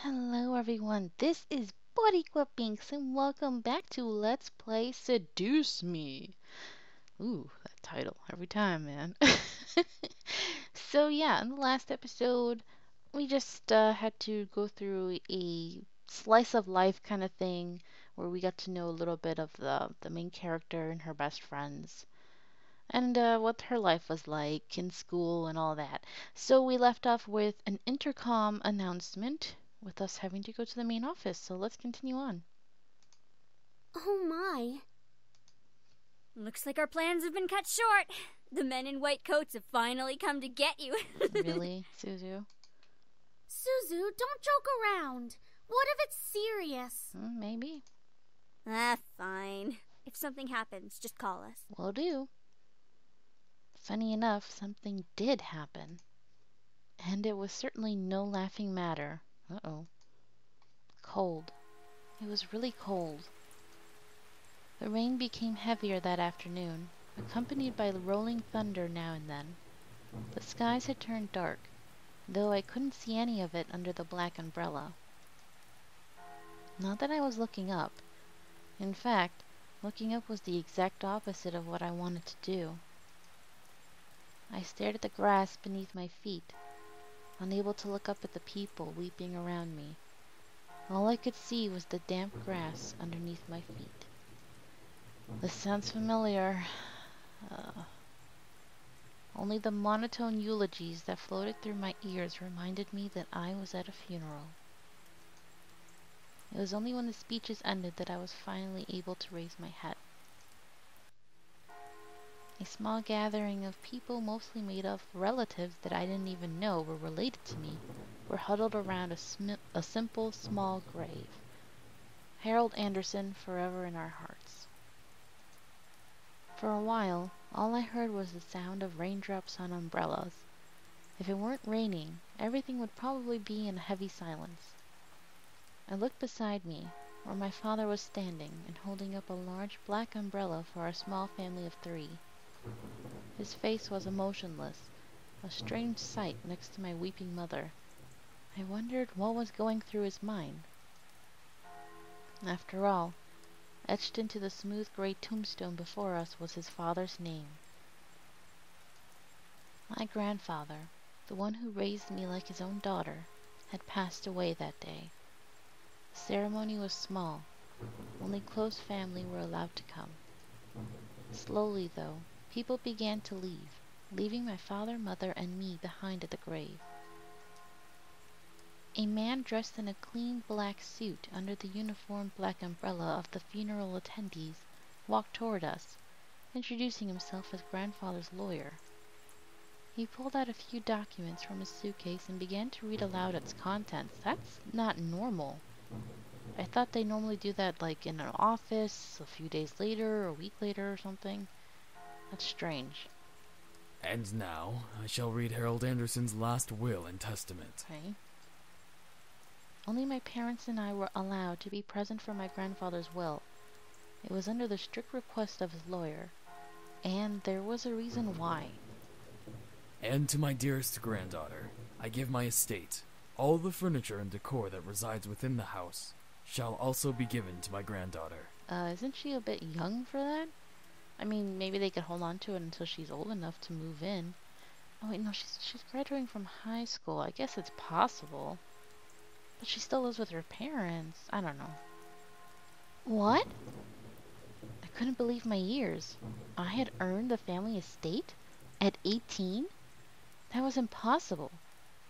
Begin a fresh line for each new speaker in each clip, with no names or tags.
Hello everyone, this is Boriqua Binks and welcome back to Let's Play Seduce Me. Ooh, that title, every time, man. So yeah, in the last episode, we just had to go through a slice of life kind of thing where we got to know a little bit of the main character and her best friends and what her life was like in school and all that. So we left off with an intercom announcement with us having to go to the main office. So let's continue on.
Oh my. Looks like our plans have been cut short. The men in white coats have finally come to get you.
Really, Suzu?
Suzu, don't joke around. What if it's serious?
Maybe.
Fine. If something happens, just call us.
Will do. Funny enough, something did happen. And it was certainly no laughing matter. Uh-oh. Cold. It was really cold. The rain became heavier that afternoon, accompanied by rolling thunder now and then. The skies had turned dark, though I couldn't see any of it under the black umbrella. Not that I was looking up. In fact, looking up was the exact opposite of what I wanted to do. I stared at the grass beneath my feet, unable to look up at the people weeping around me. All I could see was the damp grass underneath my feet. This sounds familiar. Only the monotone eulogies that floated through my ears reminded me that I was at a funeral. It was only when the speeches ended that I was finally able to raise my head. A small gathering of people, mostly made of relatives that I didn't even know were related to me, were huddled around a simple, small grave. Harold Anderson, forever in our hearts. For a while, all I heard was the sound of raindrops on umbrellas. If it weren't raining, everything would probably be in a heavy silence. I looked beside me, where my father was standing and holding up a large black umbrella for our small family of 3. His face was emotionless, a strange sight next to my weeping mother. I wondered what was going through his mind. After all, etched into the smooth gray tombstone before us was his father's name. My grandfather, the one who raised me like his own daughter, had passed away that day. The ceremony was small. Only close family were allowed to come. Slowly, though, people began to leave, leaving my father, mother, and me behind at the grave. A man dressed in a clean black suit under the uniform black umbrella of the funeral attendees walked toward us, introducing himself as grandfather's lawyer. He pulled out a few documents from his suitcase and began to read aloud its contents. That's not normal. I thought they normally do that like in an office, a few days later, or a week later or something. That's strange.
And now, I shall read Harold Anderson's last will and testament.
Okay. Only my parents and I were allowed to be present for my grandfather's will. It was under the strict request of his lawyer, and there was a reason why.
And to my dearest granddaughter, I give my estate. All the furniture and decor that resides within the house shall also be given to my granddaughter.
Isn't she a bit young for that? I mean, maybe they could hold on to it until she's old enough to move in. Oh wait, no, she's graduating from high school. I guess it's possible. But she still lives with her parents. I don't know. What? I couldn't believe my ears. I had earned the family estate? At 18? That was impossible.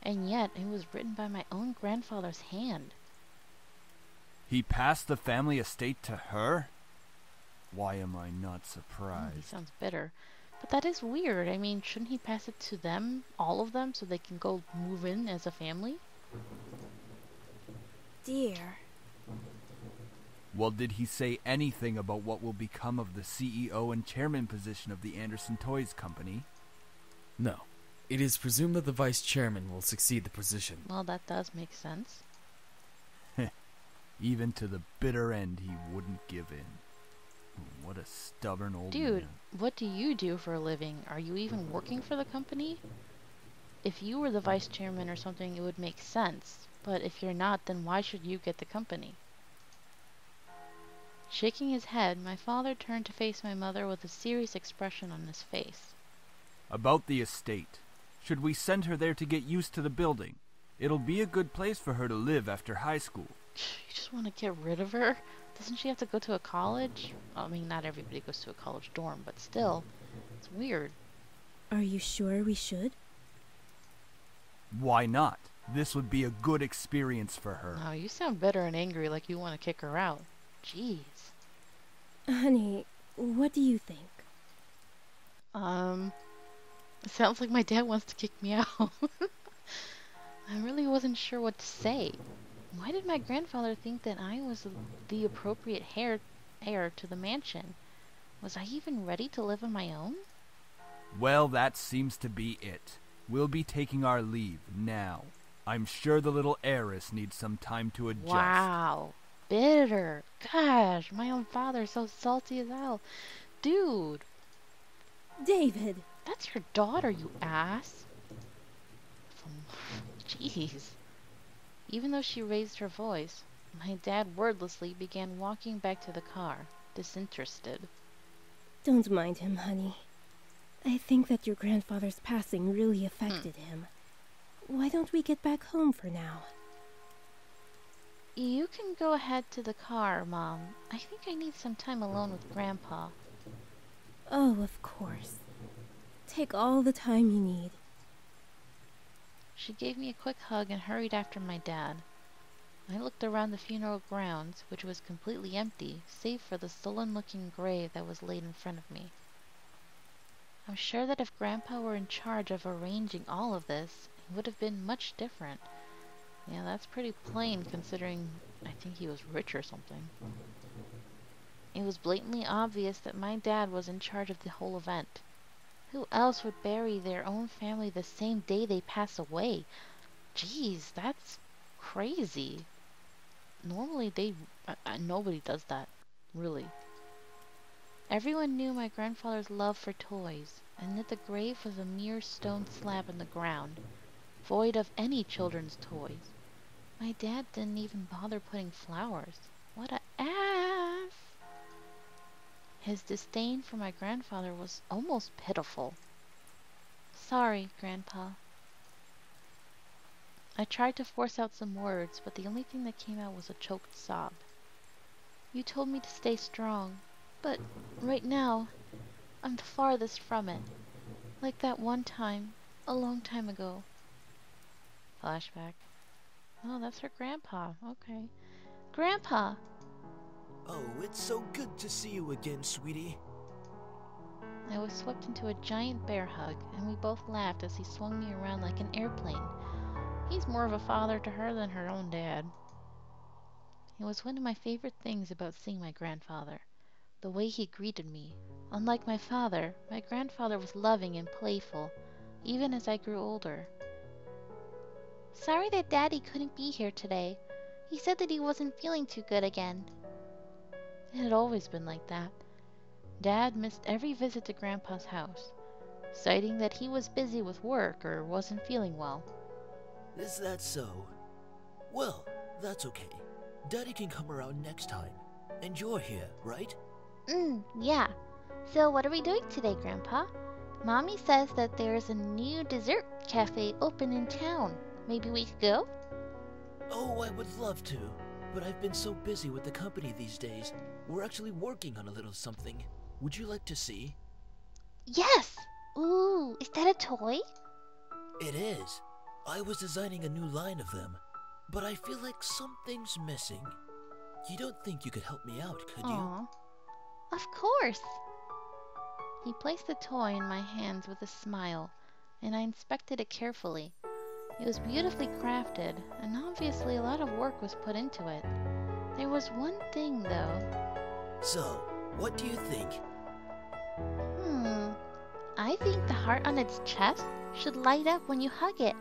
And yet, it was written by my own grandfather's hand.
He passed the family estate to her? Why am I not
He
surprised?
sounds bitter. But that is weird. I mean, shouldn't he pass it to them, all of them, so they can go move in as a family?
Dear.
Well, did he say anything about what will become of the CEO and chairman position of the Anderson Toys Company?
No. It is presumed that the vice chairman will succeed the position.
Well, that does make sense.
Even to the bitter end, he wouldn't give in. What a stubborn old
Dude,
man.
what do you do for a living? Are you even working for the company? If you were the vice chairman or something, it would make sense. But if you're not, then why should you get the company? Shaking his head, my father turned to face my mother with a serious expression on his face.
About the estate. Should we send her there to get used to the building? It'll be a good place for her to live after high school.
You just want to get rid of her? Doesn't she have to go to a college? I mean, not everybody goes to a college dorm, but still. It's weird.
Are you sure we should?
Why not? This would be a good experience for her.
Oh, you sound bitter and angry like you want to kick her out. Jeez.
Honey, what do you think?
It sounds like my dad wants to kick me out. I really wasn't sure what to say. Why did my grandfather think that I was the appropriate heir to the mansion? Was I even ready to live on my own?
Well, that seems to be it. We'll be taking our leave now. I'm sure the little heiress needs some time to adjust.
Wow. Bitter. Gosh, my own father's so salty as hell. Dude.
David!
That's your daughter, you ass. Jeez. Even though she raised her voice, my dad wordlessly began walking back to the car, disinterested.
Don't mind him, honey. I think that your grandfather's passing really affected him. Why don't we get back home for now?
You can go ahead to the car, Mom. I think I need some time alone with Grandpa.
Oh, of course. Take all the time you need.
She gave me a quick hug and hurried after my dad. I looked around the funeral grounds, which was completely empty, save for the sullen-looking grave that was laid in front of me. I'm sure that if Grandpa were in charge of arranging all of this, it would have been much different. Yeah, that's pretty plain considering I think he was rich or something. It was blatantly obvious that my dad was in charge of the whole event. Who else would bury their own family the same day they pass away? Jeez, that's crazy. Normally nobody does that, really. Everyone knew my grandfather's love for toys, and that the grave was a mere stone slab in the ground, void of any children's toys. My dad didn't even bother putting flowers. What a ass! His disdain for my grandfather was almost pitiful. Sorry, Grandpa. I tried to force out some words, but the only thing that came out was a choked sob. You told me to stay strong, but right now, I'm the farthest from it. Like that one time, a long time ago. Flashback. Oh, that's her grandpa. Okay. Grandpa!
Oh, it's so good to see you again, sweetie.
I was swept into a giant bear hug, and we both laughed as he swung me around like an airplane. He's more of a father to her than her own dad. It was one of my favorite things about seeing my grandfather. The way he greeted me. Unlike my father, my grandfather was loving and playful, even as I grew older. Sorry that Daddy couldn't be here today. He said that he wasn't feeling too good again. It had always been like that. Dad missed every visit to Grandpa's house, citing that he was busy with work or wasn't feeling well.
Is that so? Well, that's okay. Daddy can come around next time. And you're here, right?
Yeah. So what are we doing today, Grandpa? Mommy says that there's a new dessert cafe open in town. Maybe we could go?
Oh, I would love to. But I've been so busy with the company these days. We're actually working on a little something. Would you like to see?
Yes! Ooh, is that a toy?
It is. I was designing a new line of them. But I feel like something's missing. You don't think you could help me out, could you?
Aw.
Of course.
He placed the toy in my hands with a smile, and I inspected it carefully. It was beautifully crafted, and obviously a lot of work was put into it. There was one thing, though.
So, what do you think?
I think the heart on its chest should light up when you hug it.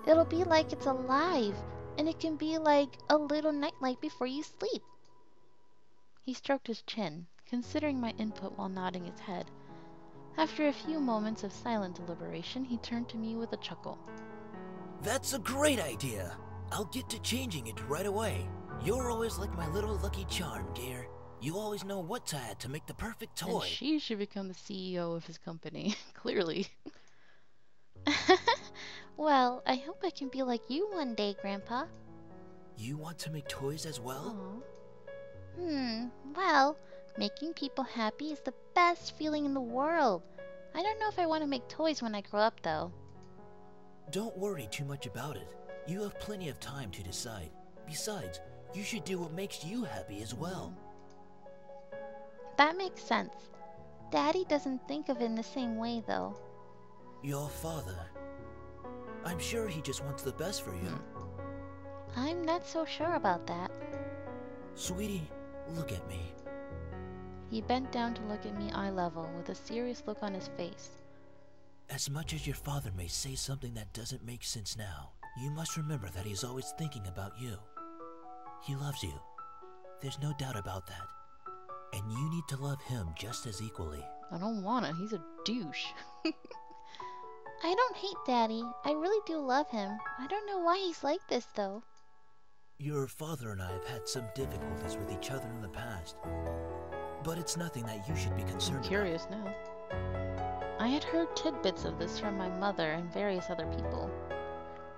It'll be like it's alive, and it can be like a little nightlight before you sleep.
He stroked his chin, considering my input while nodding his head. After a few moments of silent deliberation, he turned to me with a chuckle.
That's a great idea! I'll get to changing it right away. You're always like my little lucky charm, dear. You always know what to add to make the perfect
And
toy.
she should become the CEO of his company, clearly.
Well, I hope I can be like you one day, Grandpa.
You want to make toys as well?
Aw.
Well, making people happy is the best feeling in the world. I don't know if I want to make toys when I grow up, though.
Don't worry too much about it. You have plenty of time to decide. Besides, you should do what makes you happy as well.
That makes sense. Daddy doesn't think of it in the same way, though.
Your father. I'm sure he just wants the best for you.
I'm not so sure about that.
Sweetie, look at me.
He bent down to look at me eye level with a serious look on his face.
As much as your father may say something that doesn't make sense now, you must remember that he's always thinking about you. He loves you. There's no doubt about that. And you need to love him just as equally.
I don't wanna, he's a douche.
I don't hate Daddy. I really do love him. I don't know why he's like this, though.
Your father and I have had some difficulties with each other in the past. But it's nothing that you should be
I'm
concerned
curious now. I had heard tidbits of this from my mother and various other people.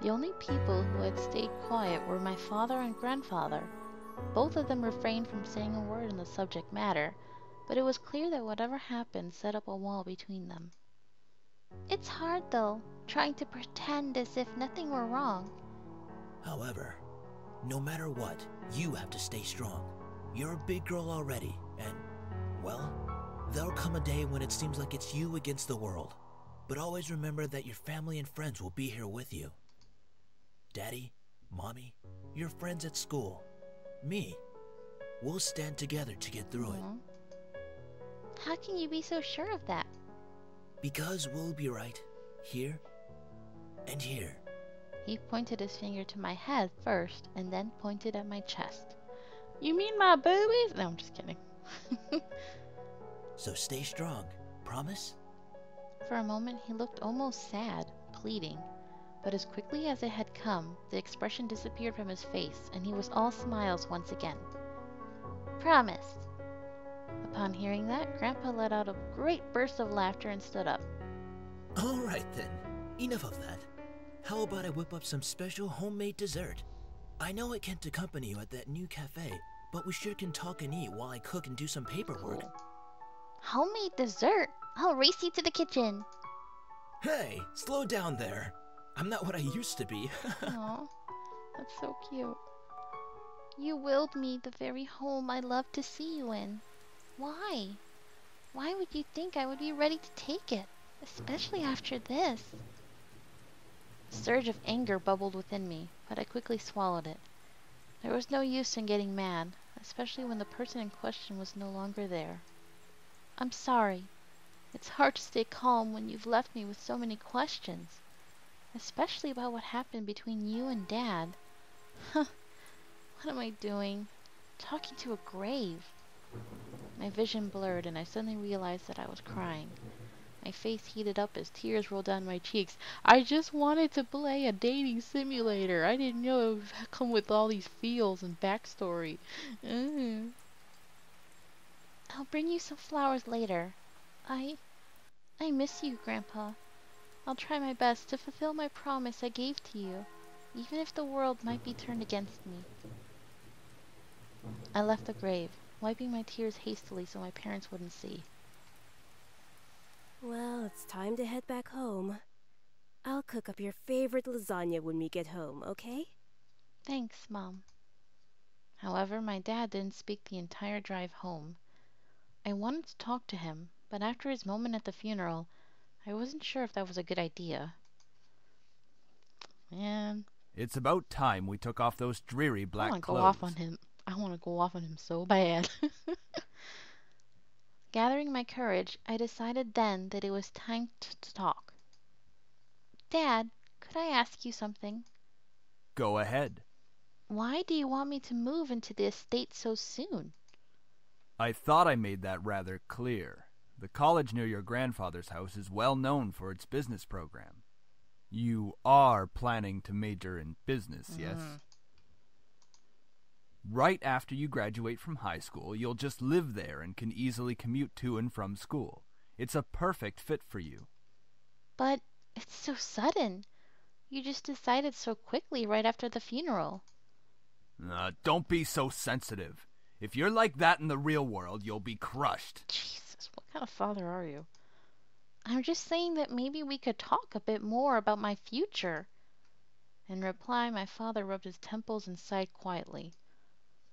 The only people who had stayed quiet were my father and grandfather. Both of them refrained from saying a word on the subject matter, but it was clear that whatever happened set up a wall between them.
It's hard, though, trying to pretend as if nothing were wrong.
about. However, no matter what, you have to stay strong. You're a big girl already, and, well, there'll come a day when it seems like it's you against the world. But always remember that your family and friends will be here with you. Daddy, Mommy, your friends at school, me. We'll stand together to get through it.
How can you be so sure of that?
Because we'll be right here and here.
He pointed his finger to my head first and then pointed at my chest. You mean my boobies? No, I'm just kidding.
So stay strong. Promise?
For a moment, he looked almost sad, pleading. But as quickly as it had come, the expression disappeared from his face, and he was all smiles once again.
Promise.
Upon hearing that, Grandpa let out a great burst of laughter and stood up.
All right then. Enough of that. How about I whip up some special homemade dessert? I know I can't accompany you at that new cafe, but we sure can talk and eat while I cook and do some paperwork.
Cool.
Homemade dessert? I'll race you to the kitchen.
Hey, slow down there. I'm not what I used to be.
Aw, that's so cute.
You willed me the very home I love to see you in. Why? Why would you think I would be ready to take it? Especially after this.
A surge of anger bubbled within me, but I quickly swallowed it. There was no use in getting mad, especially when the person in question was no longer there. I'm sorry. It's hard to stay calm when you've left me with so many questions. Especially about what happened between you and Dad. Huh. What am I doing? Talking to a grave. My vision blurred and I suddenly realized that I was crying. My face heated up as tears rolled down my cheeks. I just wanted to play a dating simulator. I didn't know it would come with all these feels and backstory.
I'll bring you some flowers later. I miss you, Grandpa. I'll try my best to fulfill my promise I gave to you, even if the world might be turned against me.
I left the grave, wiping my tears hastily so my parents wouldn't see.
Well, it's time to head back home. I'll cook up your favorite lasagna when we get home, okay?
Thanks, Mom. However, my dad didn't speak the entire drive home. I wanted to talk to him, but after his moment at the funeral, I wasn't sure if that was a good idea. Man,
It's about time we took off those dreary
I
black
want to
clothes.
go off on him. I want to go off on him so bad. Gathering my courage, I decided then that it was time to talk.
Dad, could I ask you something?
Go ahead.
Why do you want me to move into the estate so soon?
I thought I made that rather clear. The college near your grandfather's house is well known for its business program. You are planning to major in business, yes? Right after you graduate from high school, you'll just live there and can easily commute to and from school. It's a perfect fit for you.
But it's so sudden. You just decided so quickly right after the funeral.
Don't be so sensitive. If you're like that in the real world, you'll be crushed.
Jesus, what kind of father are you? I'm just saying that maybe we could talk a bit more about my future. In reply, my father rubbed his temples and sighed quietly.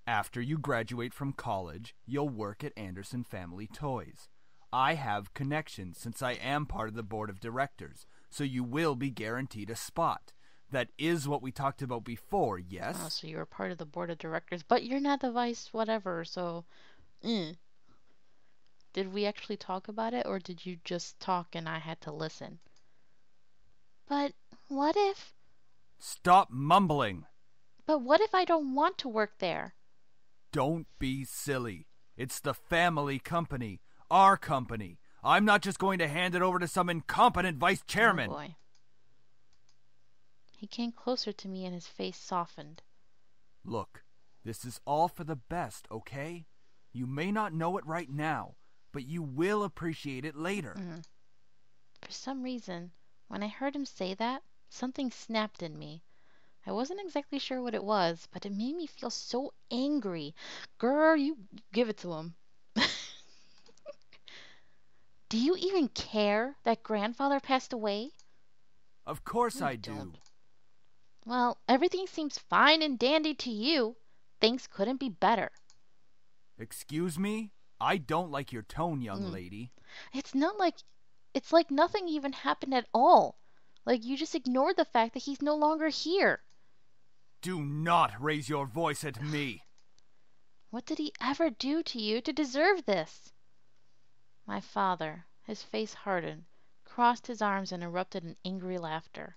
After you graduate from college, you'll work at Anderson Family Toys. I have connections since I am part of the board of directors, so you will be guaranteed a spot. That is what we talked about before, yes?
Oh, so you're part of the board of directors, but you're not the vice whatever, so... Did we actually talk about it, or did you just talk and I had to listen? But what if...
Stop mumbling!
But what if I don't want to work there?
Don't be silly. It's the family company. Our company. I'm not just going to hand it over to some incompetent vice chairman.
Oh boy. He came closer to me and his face softened.
Look, this is all for the best, okay? You may not know it right now, but you will appreciate it later.
For some reason, when I heard him say that, something snapped in me. I wasn't exactly sure what it was, but it made me feel so angry. Girl, you give it to him. Do you even care that grandfather passed away?
Of course
No,
I
you
do.
don't. Well, everything seems fine and dandy to you. Things couldn't be better.
Excuse me? I don't like your tone, young lady.
It's like nothing even happened at all. Like you just ignored the fact that he's no longer here.
Do not raise your voice at me.
What did he ever do to you to deserve this? My father, his face hardened, crossed his arms and erupted in angry laughter.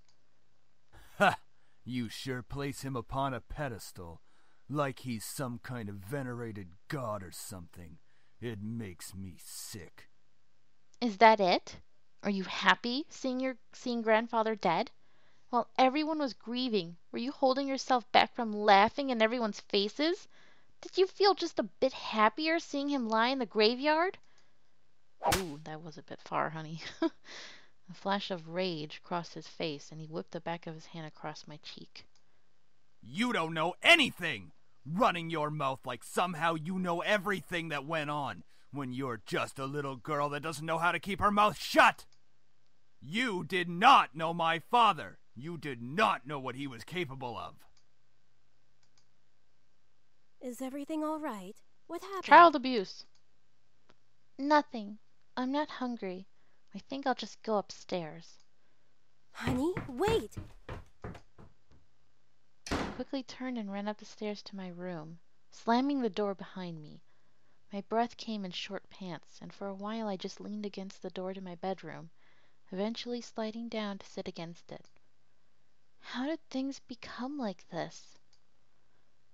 Ha! You sure place him upon a pedestal, like he's some kind of venerated god or something. It makes me sick.
Is that it? Are you happy seeing grandfather dead? While everyone was grieving, were you holding yourself back from laughing in everyone's faces? Did you feel just a bit happier seeing him lie in the graveyard? Ooh, that was a bit far, honey. A flash of rage crossed his face, and he whipped the back of his hand across my cheek.
You don't know anything! Running your mouth like somehow you know everything that went on, when you're just a little girl that doesn't know how to keep her mouth shut! You did not know my father! You did not know what he was capable of!
Is everything all right? What happened?
Child abuse. Nothing. I'm not hungry. I think I'll just go upstairs.
Honey, wait!
I quickly turned and ran up the stairs to my room, slamming the door behind me. My breath came in short pants, and for a while I just leaned against the door to my bedroom, eventually sliding down to sit against it. How did things become like this?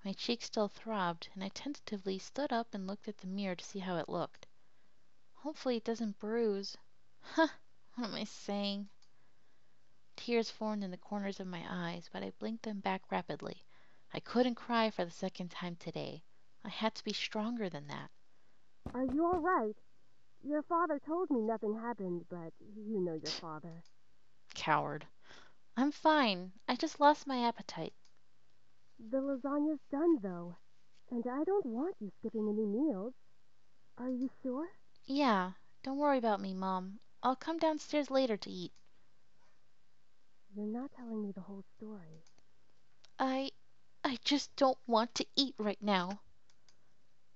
My cheek still throbbed, and I tentatively stood up and looked at the mirror to see how it looked. Hopefully it doesn't bruise. Huh, what am I saying? Tears formed in the corners of my eyes, but I blinked them back rapidly. I couldn't cry for the second time today. I had to be stronger than that.
Are you all right? Your father told me nothing happened, but you know your father.
Coward. I'm fine. I just lost my appetite.
The lasagna's done, though, and I don't want you skipping any meals. Are you sure?
Yeah, don't worry about me, Mom. I'll come downstairs later to eat.
You're not telling me the whole story.
I just don't want to eat right now.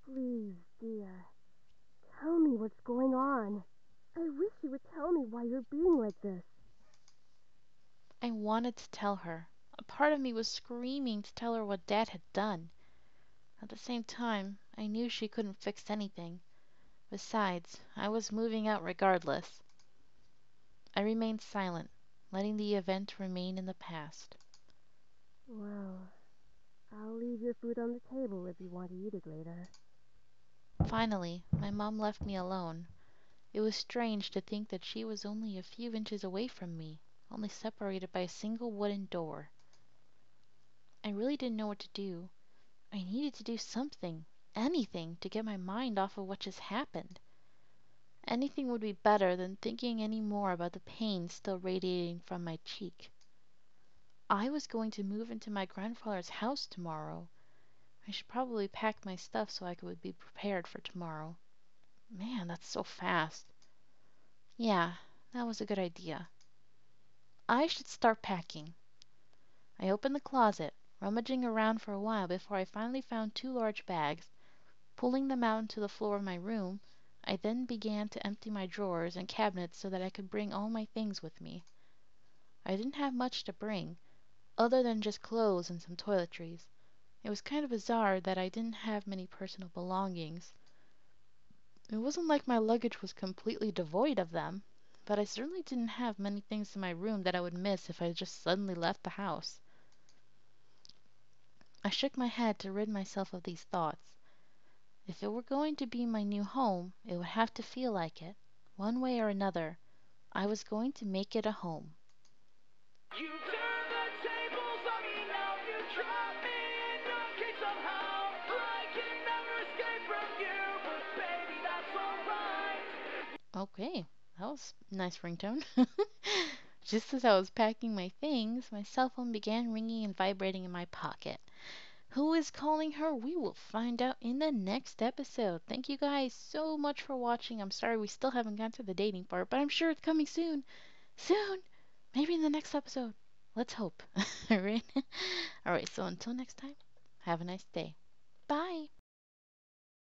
Please, dear. Tell me what's going on. I wish you would tell me why you're being like this.
I wanted to tell her. A part of me was screaming to tell her what Dad had done. At the same time, I knew she couldn't fix anything. Besides, I was moving out regardless. I remained silent, letting the event remain in the past.
Well, I'll leave your food on the table if you want to eat it later.
Finally, my mom left me alone. It was strange to think that she was only a few inches away from me, only separated by a single wooden door. I really didn't know what to do. I needed to do something, anything, to get my mind off of what just happened. Anything would be better than thinking any more about the pain still radiating from my cheek. I was going to move into my grandfather's house tomorrow. I should probably pack my stuff so I could be prepared for tomorrow. Man, that's so fast. Yeah, that was a good idea. I should start packing. I opened the closet, rummaging around for a while before I finally found 2 large bags. Pulling them out into the floor of my room, I then began to empty my drawers and cabinets so that I could bring all my things with me. I didn't have much to bring, other than just clothes and some toiletries. It was kind of bizarre that I didn't have many personal belongings. It wasn't like my luggage was completely devoid of them, but I certainly didn't have many things in my room that I would miss if I just suddenly left the house. I shook my head to rid myself of these thoughts. If it were going to be my new home, it would have to feel like it. One way or another, I was going to make it a home.
You turn the tables on me now. You drop me in your case somehow. I can never escape from you, but baby, that's alright.
Okay, that was a nice ringtone. Just as I was packing my things, my cell phone began ringing and vibrating in my pocket. Who is calling her? We will find out in the next episode. Thank you guys so much for watching. I'm sorry we still haven't gotten to the dating part, but I'm sure it's coming soon. Soon! Maybe in the next episode. Let's hope. Alright? Alright, so until next time, have a nice day. Bye!